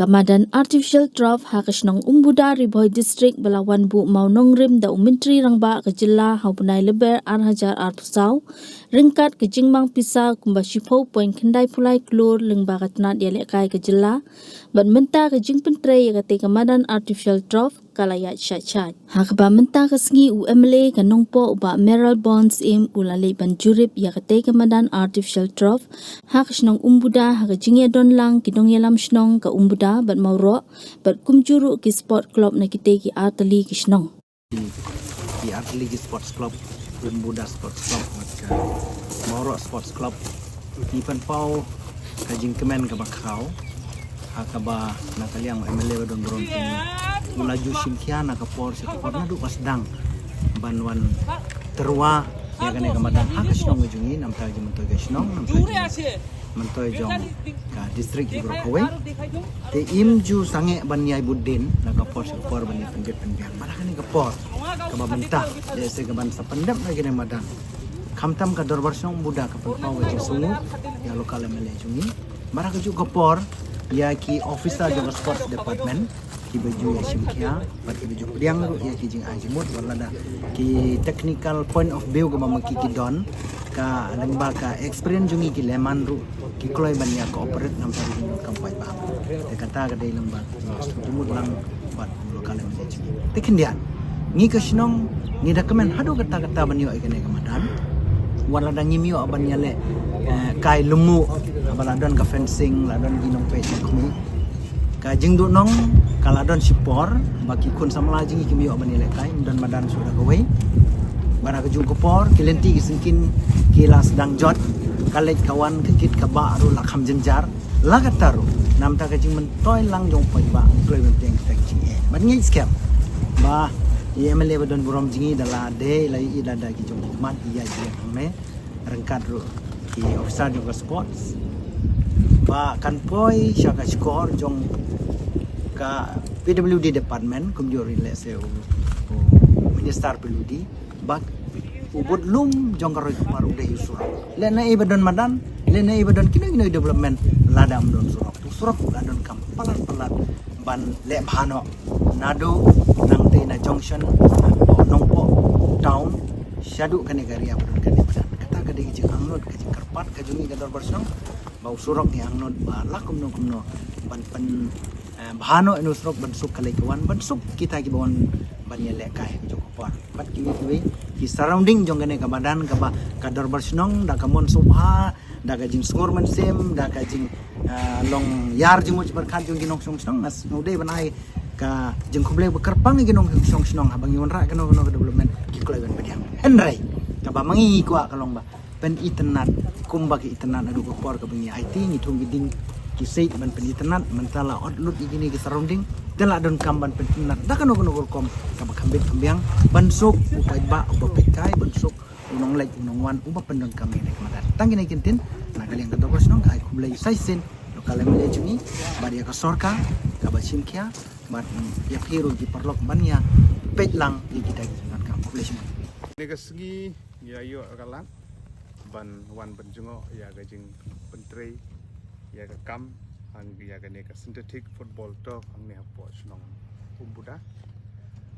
Kamadan artificial turf hakasnong umbuda riboy district Balawan bu maunong rim da umintri rangba kejela haupunai leber arhajar artusau ringkat kejingmang pisa kumba shipau point kendai pulai klur lengba katnat dialekai kejela ban menta kejing pentre yakate kamadan artificial turf kalayat syat-syat hakba menta kesengi UMLA kanongpo uba Meral Bonds im ulali banjurip yakate kamadan artificial turf hakasnong umbuda hakajingya don lang kidong yalam shnong ka umbuda bat mauro bat kumjuru ki sport club na kite ki atali kishnong di atali ki sports club umbuda sports club maka mauro sports club di penpau kajing kemen ka bakau hakaba nakaliang MLA don bron ulaju simkiana ka por si por na du pasdang banwan terwa ya kan kamadan hakasnong ujungi nam ta jim to gasnong nam mentoy jong ka district Ibro Kawe te imju sange banyai budin na ka por por bani pendet pendiang barakan ka por ka mentah de se ka ban sa pendap na gine madan kamtam ka dorbar song buda ka pau wa sungu ya lokal MLA jungi baraka ju ka por ya ki officer jong sports department ki baju ya simkia pat ki baju priang ru ya ki jing ajimut wala da ki technical point of view ka mamaki ki don ka lengba ka experience jungi ki leman ru ki kloy banya cooperate nam sa jing kampai ba te kata ka dai lengba jumut lang pat lokal MLA te kendian ngi ka sinong ngi dokumen hadu kata banyo ikene kamadan wala da ngimio abanya le kai lemu abaladon ka fencing ladon ginong pe ni ka jingdu nong kaladon sipor baki kun samla jingi kimio abani le kai dan madan sudah gawe bara ka jung kopor kilenti kisengkin kilas dang jot kalek kawan kekit ka ba ru lakham jenjar lagataru nam ta ka jing mentoy lang jong pai ba toy benteng tek jing e ban ngi scam ba MLA badon burom jingi dala de lai ida da ki jong mat iya jing me rengkat ru ki officer jong sports ba kan poi syaka skor jong ka PWD department kumjur relase minister PWD bak ubud lum jong karoi kepar udah yusura lena ibadon madan lena ibadon kino development ladam don surok ladon kam palat ban le bhano nado nang te na junction nongpo town syadu kane garia badon kane madan kata kade jing angnot ka jing karpat ka jungi gador bersong bau surok ni angnot ba lakum no ban pen bahano inu surok bensuk kalekuan bensuk kita ki bawon banya lekai joko par bat kimi ki surrounding jong gane kamadan ka ba kador bersnong da kamon subha da ka jing skor man sem da ka jing long yar jimuj berkat jong ginong song song nas nude banai ka jeng kuble bekerpang ginong song song habang yon ra kano development ki klewen bediang henry ka ba mangi kwa kalong ba pen itenat kumba ki itenat adu ko por ka bengi IT ni tung giding ki seit ban pen itenat mentala outlook igini ki surrounding tela don kamban pen itenat da kano kom ka ba kambit kambiang bansuk upai ba upekai bansuk unong lek unong wan uba pendon kami nek madan tangine kintin nagaling ka dokos nong kai kuble saisen lokal MLA juni badia ka sorka ka ba simkia bat ya hero di perlok banya petlang di kita kan ka kuble semua nega segi ya yo kalang ban wan benjungo ya gajing pentre ya ka kam ang ya ga nega synthetic football turf ang ne hapo snong umbuda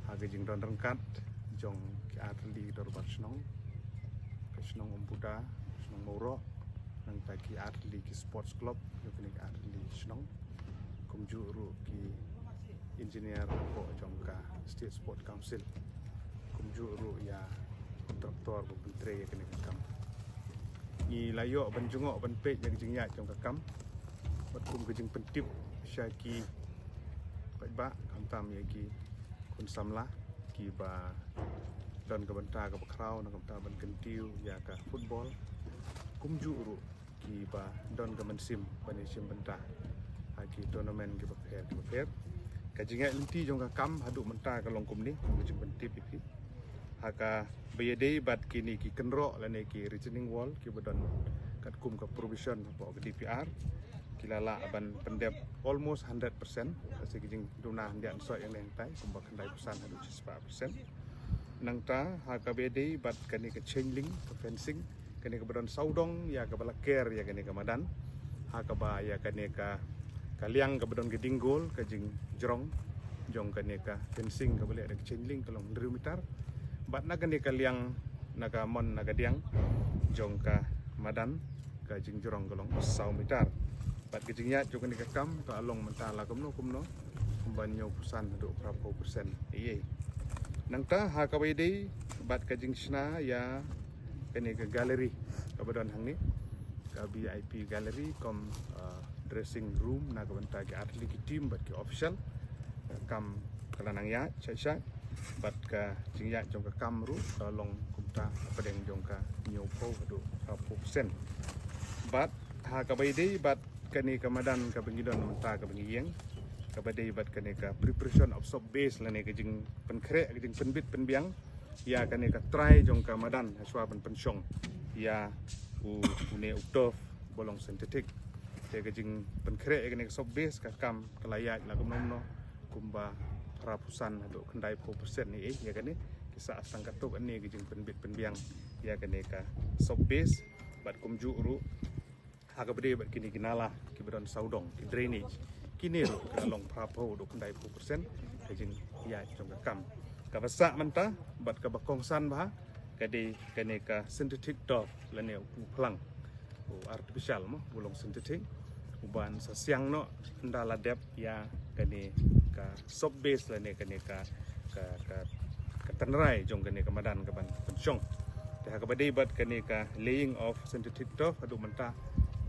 ha gajing don rengkat jong ki atli dor bat snong umbuda snong moro nang ta ki atli ki sports club yo ki atli snong kumju ru ki engineer ko jong ka state sport council kumju ru ya kontraktor ko pentre ya kene kam ni layo benjungo ben pej yang jingya jong ka kam batum ke jing pentip syaki ba kamtam ya ki kun samla ki ba don ka benta ka bakrau na kamta ban kentiu ya ka football kumju ru ki ba don ka mensim sim benta ki tournament ki ba fair ka jingya linti jong ka kam hadu menta ka longkum ni ke jing pentip iki haka bayade bat kini ki kenro lane ki returning wall ki badon kat kum ka provision po DPR kilala ban pendep almost 100% kasi kijing duna handian so yang neng tai kumba kendai pesan hadu 10% nang ta haka bayade bat kani ka chain link ka fencing kani ka badon saudong ya ka balaker ya kani ka madan haka ba ya kani ka kaliang ka bedon geding gol ka jing jrong jong ka ne ka fencing ka boleh ada chain link kalong 2 meter bat na ka ne kaliang naga mon naga diang jong ka madan ka jing jrong kalong 1 meter bat ka jing ya jong ka ne ka kam ka along mentala kumno kumbanyo pusan do berapa persen iye nangta ha ka wede bat ka jing sna ya ka ne ka gallery ka bedon hang ni ka VIP gallery kom dressing room na ka ke atlet ki team bat ke official kam kalanang ya chai bat ka jing ya jong ka kam ru ka long kumta padeng jong ka nyopo do 40% bat ha ka baide bat kani ka madan ka bengidon menta ka bengieng ka baide bat kani ka preparation of sub base lane ka jing penkre ka jing penbit penbiang ya kani ka try jong ka madan aswa pensyong ya une uktof bolong sintetik te ka jing penkre ka ni sub base ka kam kalayat la kumno kumba rapusan do kendai 4% ni ya kan ni kisah sangkat tu ni ka jing penbit penbiang ya kan ka sub base bat kumju ru aga bede bat kini kinala ki bedon saudong ki drainage kini ru kalong prapo do kendai 4% ka jing ya jong ka kam ka basa menta bat ka bakongsan bah kade kane ka synthetic turf lane plang artificial mo bulong synthetic uban sa siang no ndala dep ya kane ka sub base lane kane ka tanrai jong kane ka madan ka ban pensyong te ha ka badai bat kane ka laying of synthetic turf adu menta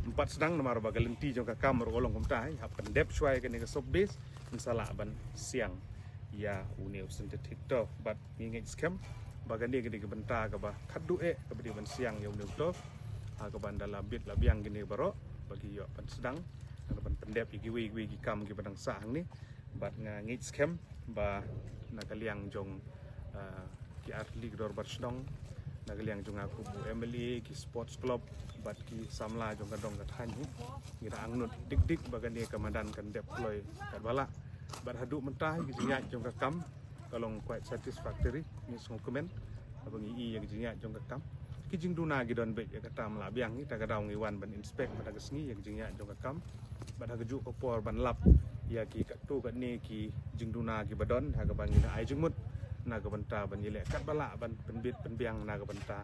4 sedang nomor bagalenti jong ka kamar olong kumta ha pendep swai kane ka sub base insala ban siang ya une synthetic turf bat ngingai scam bagani gede ke benta ka ba khaddu ka bedi ban siang ya une turf ha ka ban dalam bit labiang gini baro bagi yo pan sedang ada pan pendep igi wi kam ki badang sang ni bat nga ngit scam ba nakaliang jong ki atli dor bar sedang nakaliang jong aku MLA ki sports club bat ki samla jong kadong ka thanyu ngira angnut dik bagani ka madan kan deploy kat bala bat hadu mentah ki jingat jong ka kam kalong quite satisfactory ni song comment abang ii yang jingat jong ka kam kijing duna gidon be ya katam la biang ni taga daung iwan ban inspect pada kesni ya kijing ya jong kam pada keju ko por ban lap ya ki katu kat ni ki jing duna gi badon ha ka bangina ai jengmut na ka banta ban yele kat bala ban penbit penbiang na ka banta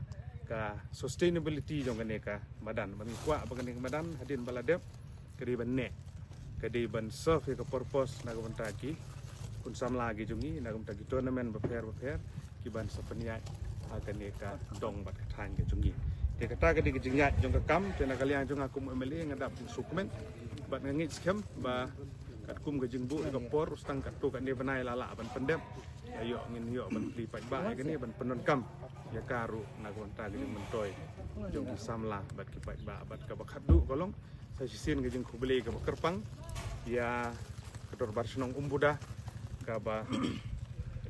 ka sustainability jong ne ka badan ban kwa ban ni badan hadin bala dep kedi ban ne kedi ban serve ka purpose na ka banta ki kun sam lagi jungi na ka banta ki tournament beper ki ban sapeniat akan ka dong bat katang ke jungi te kata ke di jingat jong ka kam te na kaliang jong aku MLA ngadap sukumen bat ngit scam ba kat kum ke jingbu ka por ustang kat tu kat ni benai lala ban pendep ayo ngin yo ban pli pai ba ke ni ban penon kam ya karu na konta ke mentoy jong samla bat ki pai ba bat ka bakhadu kolong sa sisin ke jing kubeli ka kerpang ya kedor barsenong umbuda ka ba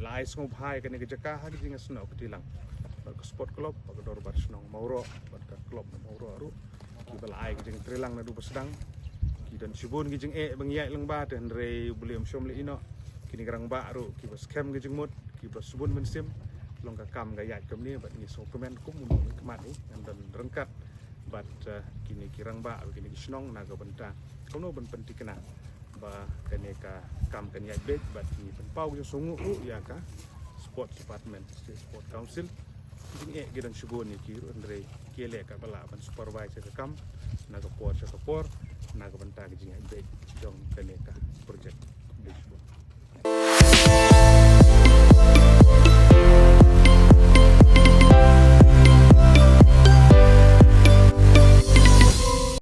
lai sngop hai ke ni ke jaka ha ke jing sno ketilang ke sport club ke dor barsenong mauro bat ka club mauro ru ki balai ke jing trilang na du sedang ki dan sibun ki jing bang yai lang ba dan re bulium syom le ino kini garang ba ru ki bas kem ke jing mut ki bas subun mensim long ka kam ga yai kem ni bat ni so komen kum mun kemat ni dan rengkat bat kini kirang ba kini snong na ga benta kono ben pentikna ba kene ka kam kan yai bet bat ni penpau jo sungu ya ka sports department sport council jing gidan sibun ni ki andre kele ka bala ban supervisor ka kam na ka por na ka benta jing bet jong kene ka project